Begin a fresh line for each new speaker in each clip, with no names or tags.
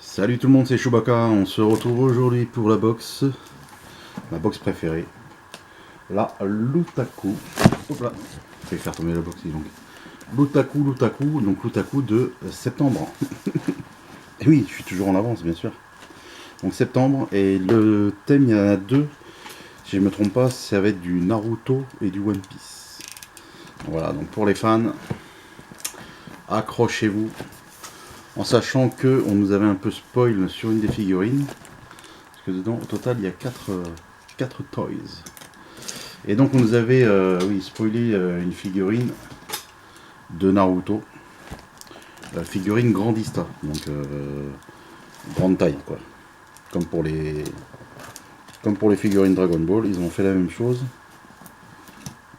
Salut tout le monde, c'est Chewbacca. On se retrouve aujourd'hui pour la box, ma box préférée, la Lutaku. Hop là, je vais faire tomber la box, dis donc. Lutaku de septembre. Et oui, je suis toujours en avance, bien sûr. Donc septembre, et le thème, il y en a deux. Si je ne me trompe pas, ça va être du Naruto et du One Piece. Voilà, donc pour les fans, accrochez-vous. En sachant que on nous avait un peu spoil sur une des figurines. Parce que dedans, au total, il y a 4 toys. Et donc on nous avait spoilé une figurine de Naruto. La figurine Grandista. Donc grande taille quoi. Comme pour les figurines Dragon Ball, ils ont fait la même chose.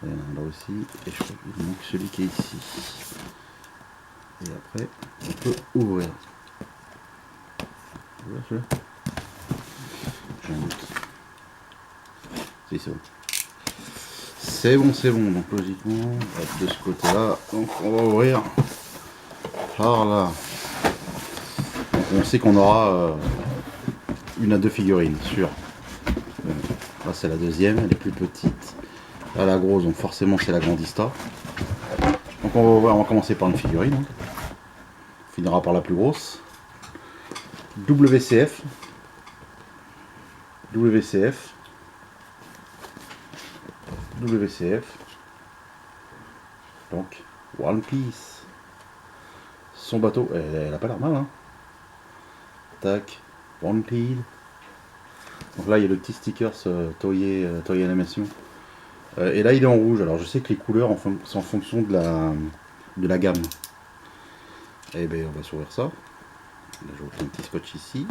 Il y en a là aussi. Et je crois qu'il manque celui qui est ici. Et après, on peut ouvrir. J'ai un doute. Si, c'est bon. C'est bon. Donc logiquement, de ce côté-là, donc on va ouvrir par là. Donc, on sait qu'on aura une à deux figurines, sûr. Là c'est la deuxième, elle est plus petite. Là la grosse, donc forcément c'est la Grandista. Donc on va commencer par une figurine. Hein. On finira par la plus grosse. WCF. Donc One Piece. Son bateau, elle a pas l'air mal hein. Tac, One Piece. Donc là il y a le petit sticker Toei Animation. Et là il est en rouge. Alors je sais que les couleurs c'est en fonction de la gamme. Et bien on va s'ouvrir ça. Là je vais un petit scotch ici.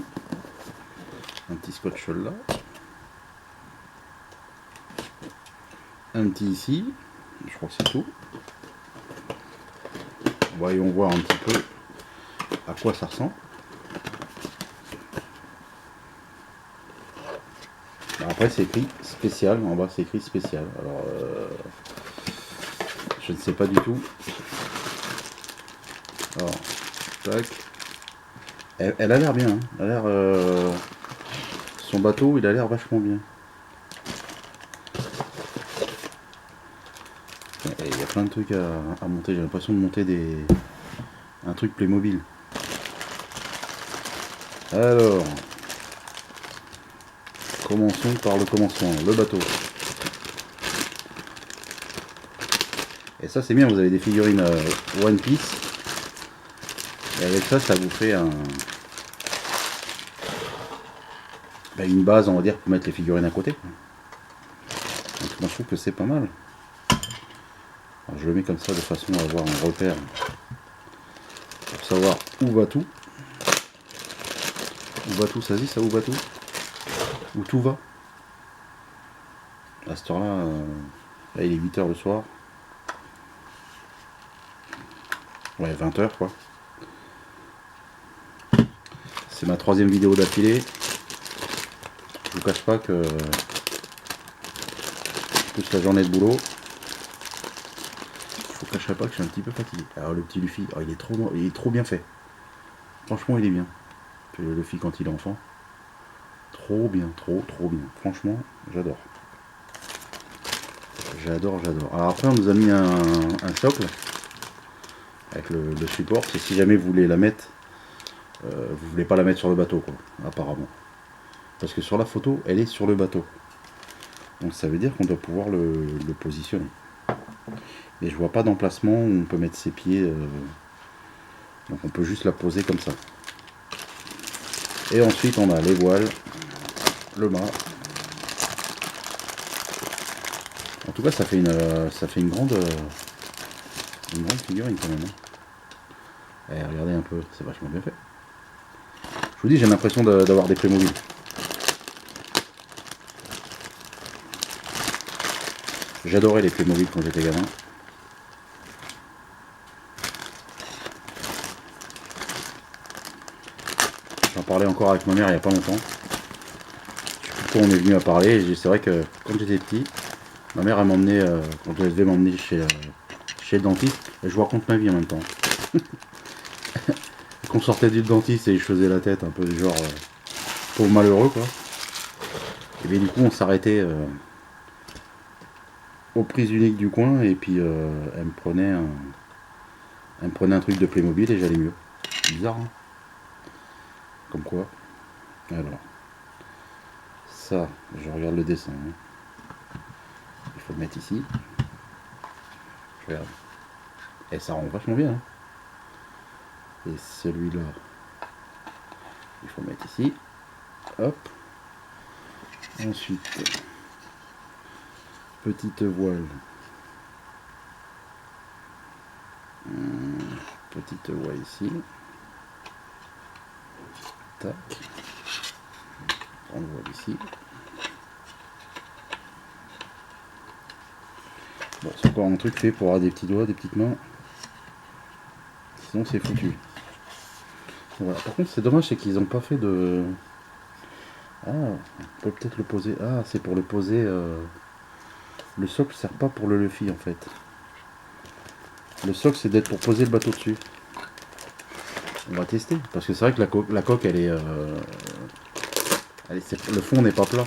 Un petit scotch là. Un petit ici. Je crois que c'est tout. Voyons voir un petit peu à quoi ça ressemble. Après c'est écrit spécial, en bas c'est écrit spécial. Alors je ne sais pas du tout. Alors, tac. Elle a l'air bien, hein. Elle a l'air. Son bateau il a l'air vachement bien. Il y a plein de trucs à monter, j'ai l'impression de monter un truc Playmobil. Alors. Commençons par le commencement, le bateau. Et ça c'est bien, vous avez des figurines One Piece. Et avec ça, ça vous fait une base, on va dire, pour mettre les figurines à côté. Donc moi je trouve que c'est pas mal. Alors, je le mets comme ça de façon à avoir un repère. Pour savoir où va tout. Où va tout, ça dit ça, où va tout? Où tout va. À cette heure-là, là il est 8h le soir. Ouais, 20h quoi. C'est ma 3e vidéo d'affilée. Je vous cache pas que toute la journée de boulot, je vous cacherai pas que je suis un petit peu fatigué. Alors le petit Luffy, oh, il est trop bien fait. Franchement il est bien. Le Luffy quand il est enfant. Trop bien, trop bien. Franchement, j'adore. J'adore. Alors après on nous a mis un socle avec le support. C'est si jamais vous voulez la mettre, vous voulez pas la mettre sur le bateau quoi, apparemment. Parce que sur la photo, elle est sur le bateau. Donc ça veut dire qu'on doit pouvoir le positionner. Mais je vois pas d'emplacement où on peut mettre ses pieds. Donc on peut juste la poser comme ça. Et ensuite on a les voiles, le mât. En tout cas ça fait une grande figurine quand même. Hein. Et regardez un peu, c'est vachement bien fait. Je vous dis, j'ai l'impression d'avoir des Playmobil. J'adorais les Playmobil quand j'étais gamin. J'en parlais encore avec ma mère il n'y a pas longtemps. Je sais plus pourquoi on est venu à parler. Et c'est vrai que quand j'étais petit, ma mère elle m'emmenait, quand elle devait m'emmener chez le dentiste, et je vous raconte ma vie en même temps. qu'on sortait du dentiste et je faisais la tête un peu du genre pauvre malheureux quoi. Et bien du coup on s'arrêtait aux prises uniques du coin et puis elle me prenait un truc de Playmobil et j'allais mieux. Bizarre hein. Comme quoi. Alors. Ça, je regarde le dessin. Hein. Il faut le mettre ici. Je regarde. Et ça rend vachement bien. Hein. Et celui-là, il faut le mettre ici. Hop. Ensuite, petite voile. Petite voile ici. Tac. On le voit ici. Bon, c'est encore un truc fait pour avoir des petits doigts, des petites mains. Sinon, c'est foutu. Voilà. Par contre, c'est dommage, c'est qu'ils n'ont pas fait de... Ah, on peut peut-être le poser. Ah, c'est pour le poser. Le socle sert pas pour le Luffy en fait. Le socle, c'est d'être pour poser le bateau dessus. On va tester. Parce que c'est vrai que la coque, elle est... le fond n'est pas plat.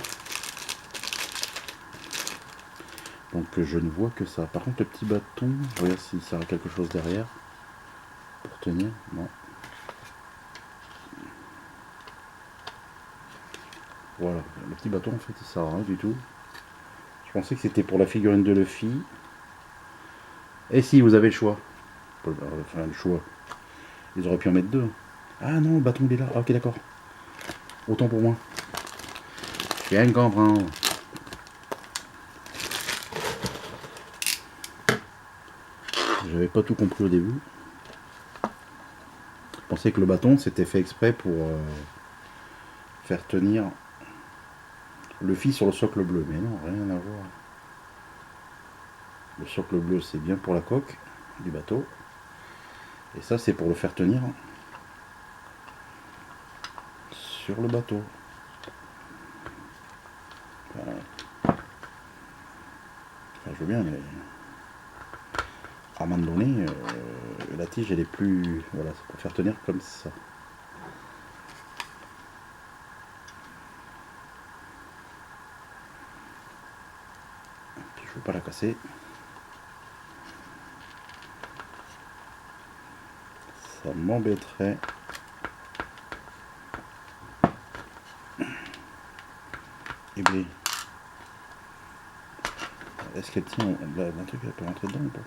Donc je ne vois que ça. Par contre, le petit bâton, je regarde s'il sert à quelque chose derrière. Pour tenir. Non. Voilà. Le petit bâton, en fait, il sert à rien du tout. Je pensais que c'était pour la figurine de Luffy. Et si, vous avez le choix. Enfin, le choix. Ils auraient pu en mettre deux. Ah non, le bâton il est là. Ah, ok, d'accord. Autant pour moi. Je viens de comprendre. J'avais pas tout compris au début. Je pensais que le bâton c'était fait exprès pour faire tenir le fil sur le socle bleu. Mais non, rien à voir. Le socle bleu c'est bien pour la coque du bateau. Et ça c'est pour le faire tenir sur le bateau. Voilà. Enfin, je veux bien, mais à un moment donné, la tige elle est plus... Voilà, c'est pour faire tenir comme ça. Je veux pas la casser. Ça m'embêterait. Et bien, est-ce qu'elle tient un truc, elle peut rentrer dedans ou pas?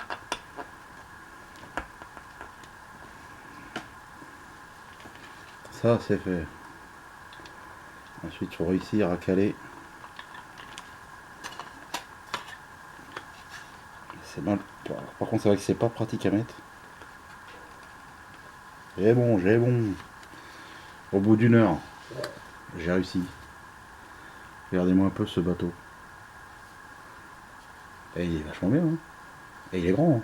Ça c'est fait. Ensuite il faut réussir à caler. C'est mal. Par contre c'est vrai que c'est pas pratique à mettre. J'ai bon, j'ai bon. Au bout d'une heure, j'ai réussi. Regardez-moi un peu ce bateau. Et il est vachement bien. Hein. Et il est grand. Hein.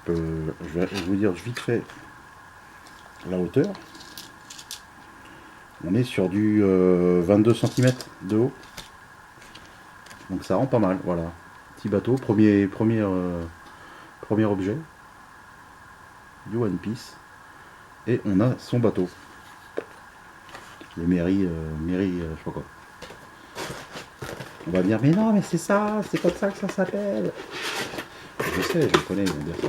Je vais vous dire vite fait la hauteur. On est sur du 22 cm de haut. Donc ça rend pas mal. Voilà. Petit bateau. Premier objet. Du One Piece. Et on a son bateau. Le Mary, je sais pas quoi. On va me dire, mais non, mais c'est ça, c'est comme ça que ça s'appelle. Je sais, je connais, ils vont dire ça.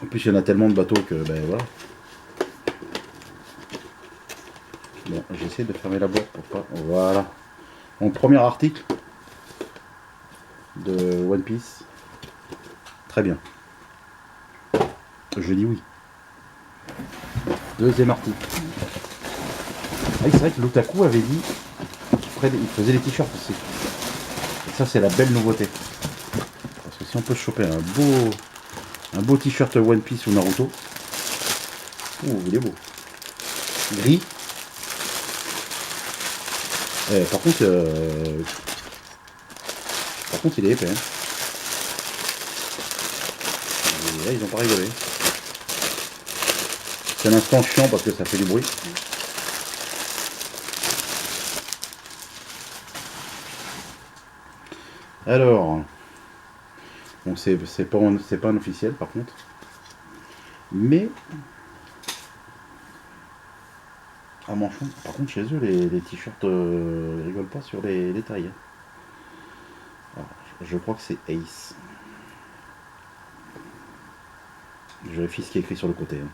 En plus, il y en a tellement de bateaux que, ben voilà. Bon, j'essaie de fermer la boîte pour pas. Voilà. Mon premier article de One Piece. Très bien. Je dis oui. Deuxième article. Ah, c'est vrai que l'Otaku avait dit qu'il faisait des t-shirts aussi. Et ça, c'est la belle nouveauté. Parce que si on peut choper un beau t-shirt One Piece ou Naruto. Ouh, il est beau. Gris. Par contre, il est épais. Hein. Et là, ils ont pas rigolé. C'est un instant chiant parce que ça fait du bruit. Alors, Donc c'est pas un officiel par contre. Mais à Manchon, par contre chez eux les t-shirts ils rigolent pas sur les tailles. Alors, je crois que c'est Ace. Je vérifie ce qui est écrit sur le côté. Hein.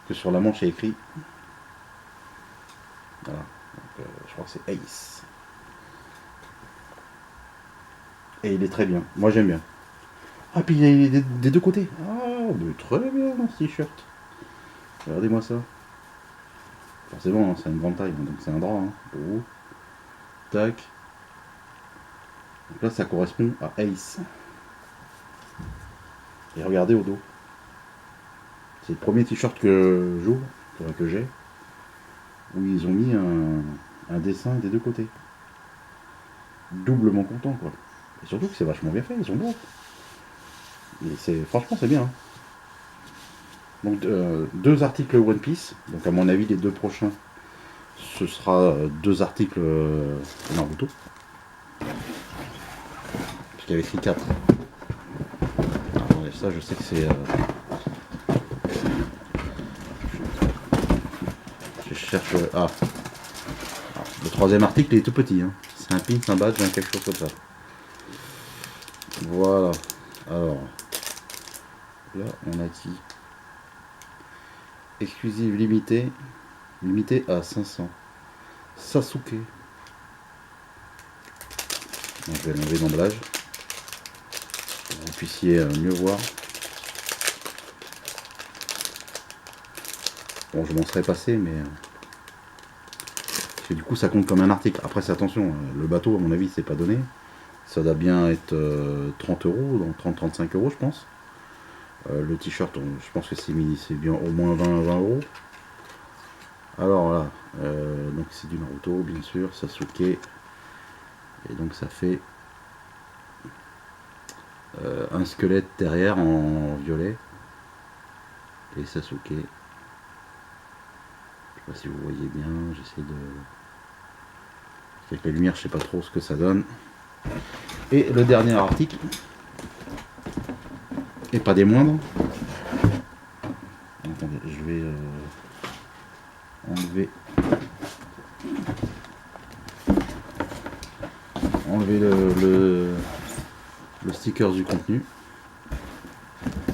Que sur la manche il y a écrit. Voilà. Donc, je crois que c'est Ace. Et il est très bien. Moi j'aime bien. Ah puis il est des deux côtés. Ah mais très bien ce t-shirt. Regardez-moi ça. Forcément, hein, c'est une grande taille, donc c'est un drap. Hein. Oh. Tac. Donc là ça correspond à Ace. Et regardez au dos. C'est le premier t-shirt que j'ouvre, que j'ai, où ils ont mis un dessin des deux côtés. Doublement content quoi. Et surtout que c'est vachement bien fait, ils sont beaux. Et franchement c'est bien. Hein. Donc deux articles One Piece. Donc à mon avis les deux prochains ce sera deux articles Naruto. Parce qu'il y avait écrit 4. Alors, ça je sais que c'est. Je cherche. Ah. Alors, le troisième article il est tout petit. Hein. C'est un pin, un badge, quelque chose comme ça. Voilà. Alors. Là on a dit. Exclusive limitée. Limitée à 500. Sasuke. Donc, je vais l'enlever l'emballage. Pour que vous puissiez mieux voir. Bon, je m'en serais passé, mais. Parce que du coup, ça compte comme un article. Après, c'est attention, le bateau, à mon avis, c'est pas donné. Ça doit bien être 30 euros, donc 30-35 euros, je pense. Le t-shirt, je pense que c'est bien au moins 20 euros. Alors là, donc c'est du Naruto, bien sûr, Sasuke. Et donc ça fait un squelette derrière en violet. Et Sasuke. Je sais pas si vous voyez bien, j'essaie de. Avec la lumière, je sais pas trop ce que ça donne. Et le dernier article, et pas des moindres. Attendez, je vais enlever le sticker du contenu.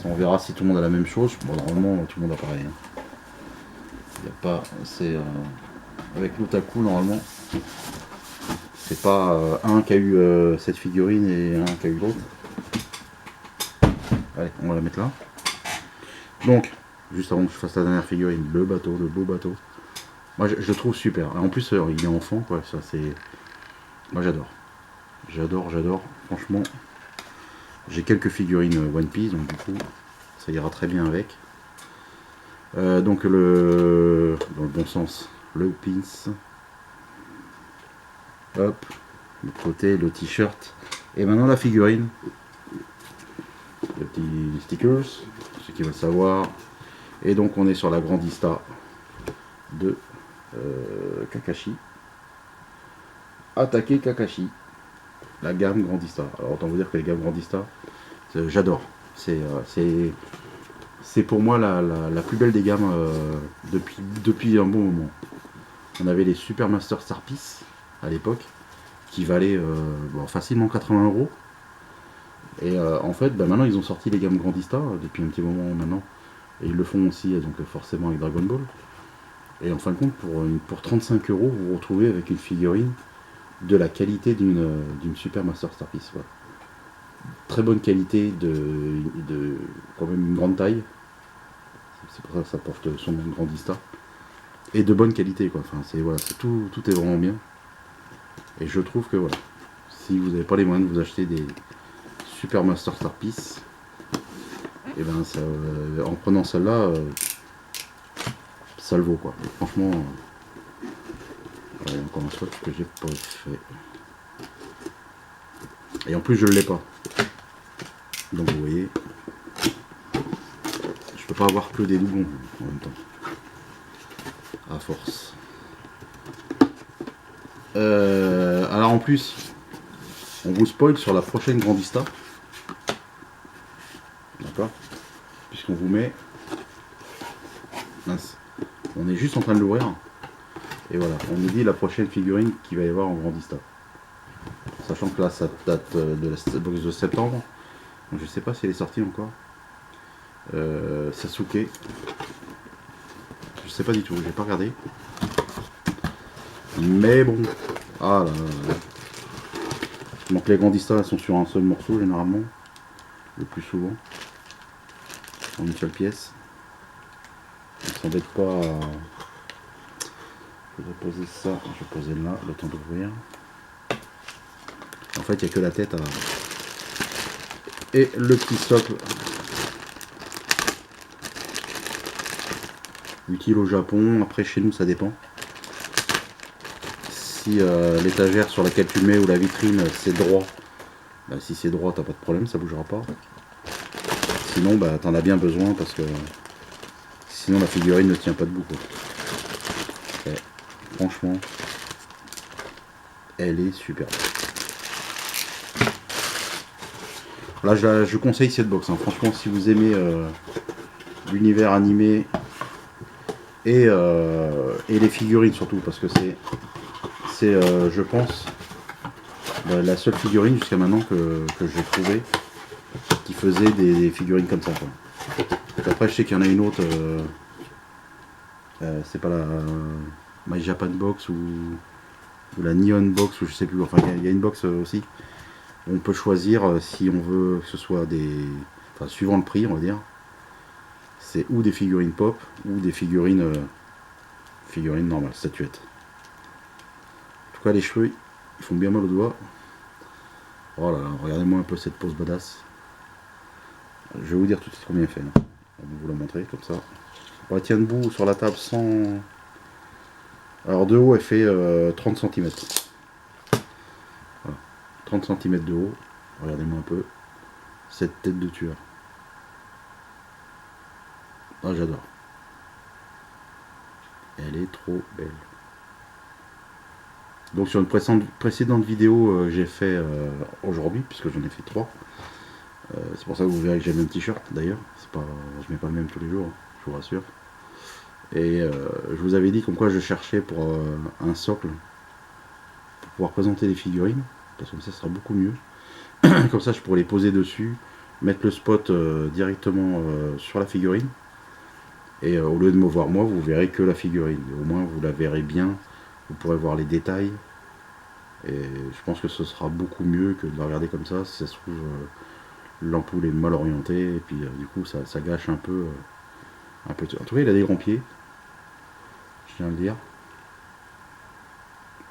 On verra si tout le monde a la même chose. Bon, normalement, tout le monde a pareil. Hein. Il y a pas, c'est avec l'otaku normalement. C'est pas un qui a eu cette figurine et un qui a eu l'autre. Allez, on va la mettre là. Donc, juste avant que je fasse la dernière figurine, le bateau, le beau bateau. Moi, je le trouve super. En plus, il est enfant, quoi. Ça, c'est. Moi, j'adore. J'adore. Franchement, j'ai quelques figurines One Piece, donc du coup, ça ira très bien avec. Donc, dans le bon sens, le pins. Hop, le côté, le t-shirt. Et maintenant, la figurine. Les petits stickers, ceux qui veulent savoir. Et donc, on est sur la Grandista de Kakashi. Attaquer Kakashi. La gamme Grandista. Alors autant vous dire que les gammes Grandista, j'adore. C'est pour moi la plus belle des gammes depuis un bon moment. On avait les Super Master Star Piece à l'époque qui valaient facilement 80 euros. Et en fait, maintenant ils ont sorti les gammes Grandista depuis un petit moment maintenant. Et ils le font aussi, donc forcément avec Dragon Ball. Et en fin de compte, pour 35 euros, vous vous retrouvez avec une figurine de la qualité d'une Super Master Star Piece. Voilà. Très bonne qualité, de quand même une grande taille. C'est pour ça que ça porte son nom de Grandista. Et de bonne qualité, quoi. Enfin, tout est vraiment bien. Et je trouve que voilà, si vous n'avez pas les moyens de vous acheter des Super Master Star Piece, et ben ça, en prenant celle-là, ça le vaut, quoi. Et franchement. Encore un swatch que j'ai pas fait. Et en plus je ne l'ai pas. Donc vous voyez. Je peux pas avoir que des doublons en même temps. À force. Alors en plus, on vous spoil sur la prochaine Grandista. vous met. Mince. On est juste en train de l'ouvrir. Et voilà, on nous dit la prochaine figurine qu'il va y avoir en Grandista. Sachant que là, ça date de la box de septembre. Donc, je sais pas si elle est sortie encore. Sasuke. Je sais pas du tout, j'ai pas regardé. Mais bon. Ah là là. Donc les Grandista sont sur un seul morceau généralement. Le plus souvent. En une seule pièce. On s'embête pas à... Je vais poser ça, je vais poser là, le temps d'ouvrir. En fait, il n'y a que la tête à... Et le petit socle. Utile au Japon, après chez nous ça dépend. Si l'étagère sur laquelle tu mets ou la vitrine c'est droit, bah, si c'est droit t'as pas de problème, ça bougera pas. Sinon bah t'en as bien besoin parce que sinon la figurine ne tient pas debout quoi. Et, franchement, elle est super. Là je conseille cette box, hein. Franchement si vous aimez l'univers animé et les figurines surtout parce que c'est je pense la seule figurine jusqu'à maintenant que j'ai trouvé qui faisait des figurines comme ça quoi. Après je sais qu'il y en a une autre c'est pas la My Japan Box ou la Neon Box ou je sais plus, enfin il y a une box aussi où on peut choisir si on veut que ce soit des, enfin suivant le prix on va dire, c'est ou des figurines pop ou des figurines figurines normales, statuettes. En tout cas les cheveux ils font bien mal aux doigts. Oh là là, regardez-moi un peu cette pose badass. Je vais vous dire tout de suite combien elle fait. On va vous la montrer comme ça. On la tient debout sur la table sans... Alors de haut elle fait 30 cm. Voilà. 30 cm de haut. Regardez-moi un peu. Cette tête de tueur. Ah j'adore. Elle est trop belle. Donc sur une précédente vidéo j'ai fait aujourd'hui, puisque j'en ai fait 3. C'est pour ça que vous verrez que j'ai le même t-shirt d'ailleurs. Je mets pas le même tous les jours, je vous rassure. Et je vous avais dit comme quoi je cherchais pour un socle pour pouvoir présenter les figurines, parce que ça sera beaucoup mieux. Comme ça je pourrais les poser dessus, mettre le spot directement sur la figurine. Et au lieu de me voir moi, vous verrez que la figurine. Et au moins vous la verrez bien, vous pourrez voir les détails. Et je pense que ce sera beaucoup mieux que de la regarder comme ça. Si ça se trouve, l'ampoule est mal orientée et puis du coup ça gâche un peu. En tout cas il a des grands pieds. Je tiens à le dire.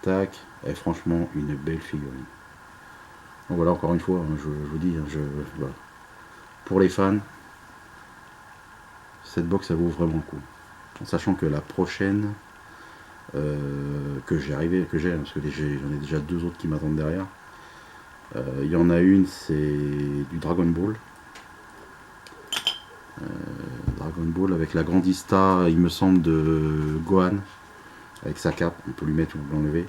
Tac, et franchement une belle figurine. Donc voilà, encore une fois, hein, je vous dis, hein, voilà. Pour les fans, cette box ça vaut vraiment le coup. En sachant que la prochaine que j'ai, parce que j'en ai déjà 2 autres qui m'attendent derrière. Il y en a une, c'est du Dragon Ball. Dragon Ball avec la Grandista, il me semble, de Gohan. Avec sa cape, on peut lui mettre ou l'enlever.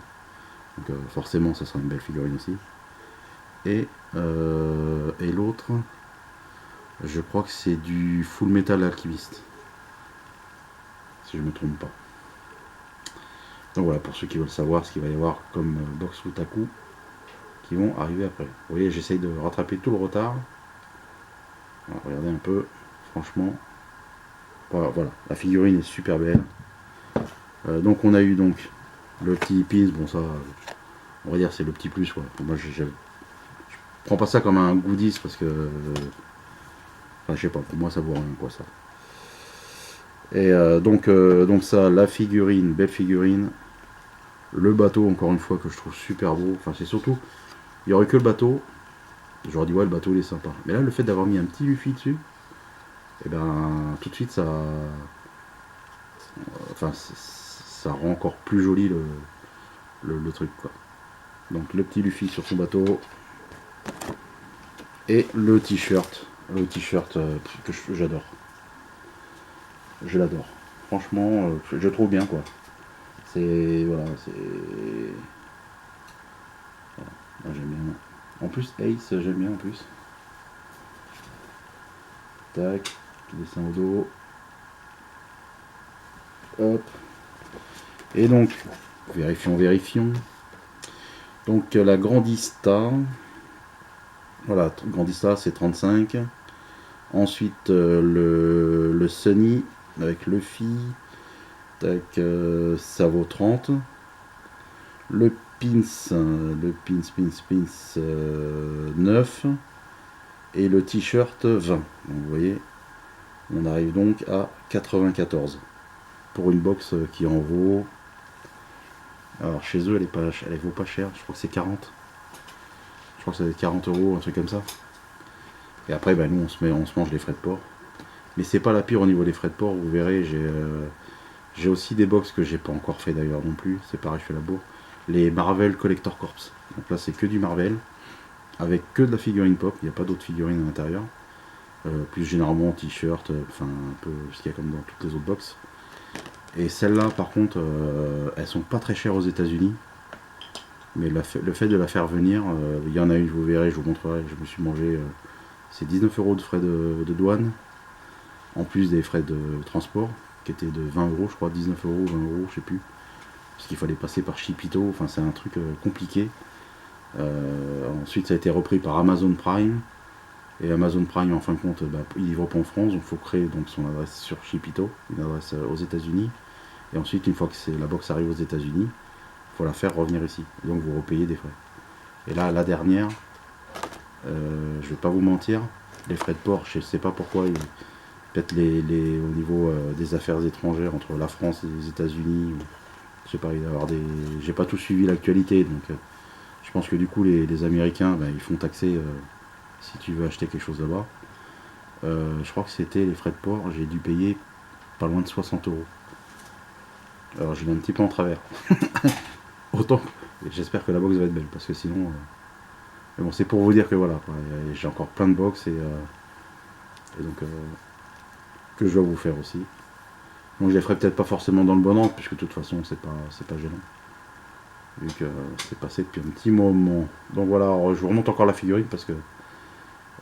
Donc forcément, ça sera une belle figurine aussi. Et l'autre, je crois que c'est du Full Metal Alchemist. Si je ne me trompe pas. Donc voilà, pour ceux qui veulent savoir ce qu'il va y avoir comme box Otaku qui vont arriver après. Vous voyez, j'essaye de rattraper tout le retard. Alors, regardez un peu, franchement. Voilà, la figurine est super belle. Donc on a eu donc le petit pins, bon ça, on va dire c'est le petit plus quoi. Moi je prends pas ça comme un goodies parce que, enfin je sais pas, pour moi ça vaut rien quoi ça. Et donc ça, la figurine, belle figurine. Le bateau encore une fois que je trouve super beau. Enfin c'est surtout, il y aurait que le bateau. J'aurais dit ouais le bateau il est sympa. Mais là le fait d'avoir mis un petit Luffy dessus, et ben tout de suite ça, enfin ça rend encore plus joli le truc quoi. Donc le petit Luffy sur son bateau et le t-shirt que j'adore. Je l'adore. Franchement, je trouve bien quoi. C'est voilà, c'est voilà. Moi, j'aime bien. En plus Ace, j'aime bien en plus. Tac. Petit dessin au dos. Hop. Et donc, vérifions. Donc la Grandista. Voilà, Grandista c'est 35. Ensuite le Sunny avec Luffy. Tac, ça vaut 30. Le Pins 9. Et le t-shirt 20. Donc, vous voyez, on arrive donc à 94. Pour une box qui en vaut. Alors chez eux elle vaut pas cher, je crois que c'est 40. Je crois que ça va être 40 euros, un truc comme ça. Et après bah, nous on se mange les frais de port. Mais c'est pas la pire au niveau des frais de port, vous verrez, j'ai aussi des box que j'ai pas encore fait d'ailleurs non plus, c'est pareil je fais la bourre. Les Marvel Collector Corps. Donc là c'est que du Marvel, avec que de la figurine pop, il n'y a pas d'autres figurines à l'intérieur. Plus généralement t-shirt, enfin un peu ce qu'il y a comme dans toutes les autres box. Et celles-là, par contre, elles sont pas très chères aux États-Unis. Mais le fait de la faire venir, il y en a une, vous verrez, je vous montrerai. Je me suis mangé, c'est 19 euros de frais de douane, en plus des frais de transport, qui étaient de 20 euros, je crois, 19 euros, 20 euros, je sais plus. Parce qu'il fallait passer par Shipito, enfin c'est un truc compliqué. Ensuite, ça a été repris par Amazon Prime. Et Amazon Prime, en fin de compte, bah, il livre pas en France, donc il faut créer donc, son adresse sur Shipito, une adresse aux États-Unis. Et ensuite, une fois que la box arrive aux États-Unis, il faut la faire revenir ici. Et donc vous repayez des frais. Et là, la dernière, je vais pas vous mentir, les frais de port, je sais pas pourquoi, peut-être au niveau des affaires étrangères entre la France et les États-Unis, je sais pas, il va y avoir des. J'ai pas tout suivi l'actualité, donc je pense que du coup les Américains, ben, ils font taxer si tu veux acheter quelque chose là-bas. Je crois que c'était les frais de port, j'ai dû payer pas loin de 60 euros. Alors j'ai un petit peu en travers. Autant. J'espère que la box va être belle parce que sinon. Mais bon, c'est pour vous dire que voilà, j'ai encore plein de box et donc que je dois vous faire aussi. Donc je les ferai peut-être pas forcément dans le bon ordre puisque de toute façon c'est pas gênant. Vu que c'est passé depuis un petit moment. Donc voilà, alors, je vous remonte encore la figurine parce que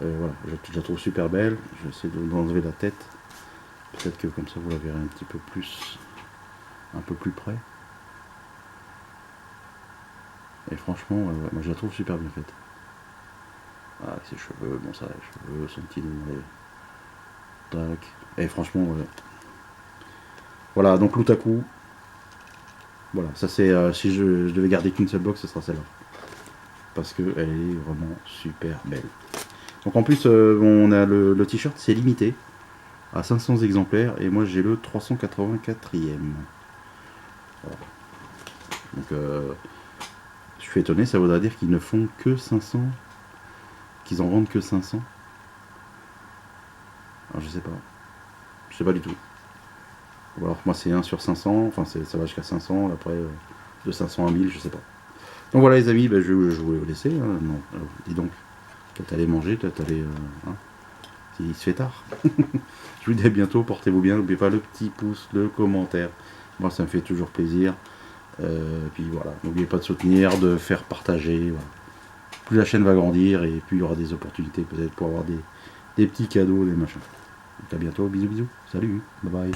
voilà, je la trouve super belle. Je vais essayer d'enlever la tête. Peut-être que comme ça vous la verrez un petit peu plus. Un peu plus près. Et franchement, moi je la trouve super bien faite. Ah, avec ses cheveux, bon ça, les cheveux, son petit nez. Tac. Et franchement, voilà, donc l'Outaku. Voilà, ça c'est. Si je devais garder qu'une seule box, ce sera celle-là. Parce qu'elle est vraiment super belle. Donc en plus, on a le t-shirt, c'est limité à 500 exemplaires. Et moi j'ai le 384e. Voilà. Donc je suis étonné, ça voudrait dire qu'ils ne font que 500. Qu'ils en vendent que 500. Alors je sais pas. Je sais pas du tout. Ou alors moi c'est 1 sur 500, enfin ça va jusqu'à 500, après de 500 à 1000, je sais pas. Donc voilà les amis, ben, je vais vous laisser. Hein. Non, alors, dis donc, peut-être aller manger, peut-être aller. Hein. Il se fait tard. Je vous dis à bientôt, portez-vous bien, n'oubliez pas le petit pouce, le commentaire. Moi ça me fait toujours plaisir. Puis voilà, n'oubliez pas de soutenir, de faire partager. Voilà. Plus la chaîne va grandir et plus il y aura des opportunités peut-être pour avoir des petits cadeaux, des machins. Donc à bientôt, bisous bisous, salut, bye bye.